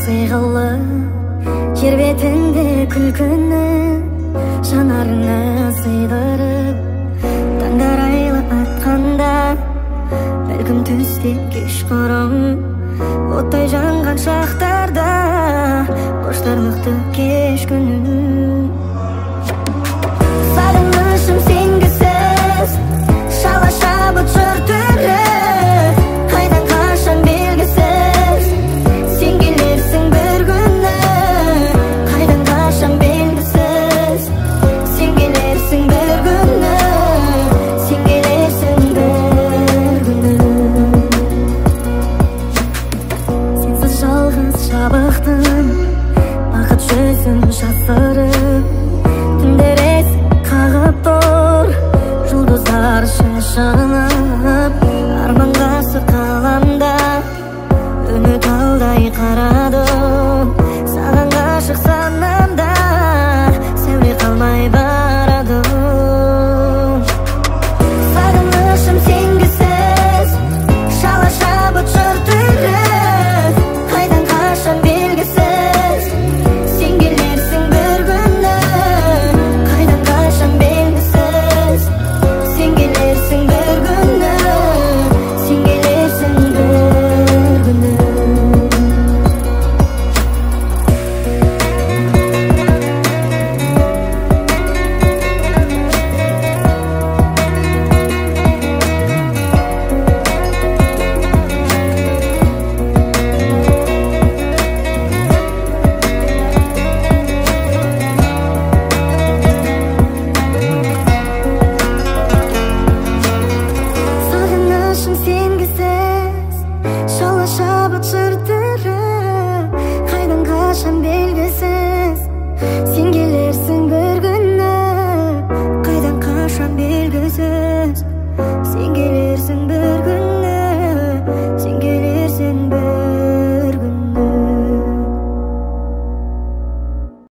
сыйгылы жер бетинде күлкүнү жанарыңа сыйдырып таңдар айлап атканда бәлкім түсте кешқұрым оттай жанған шақтарда боштарлықты кеш күнім сағынышым сенгісіз шала шабыт жыр түрі қайдан қашан белгісіз сен келерсің бір күні қайдан қашан белгісіз сен келерсің бір күні сен келерсің бір күні сенсіз жалғыз жабықтым бақыт жүзін жасырып түндер есік қағып тұр жұлдыздар шашылып арманға қаламда үміт алдай қара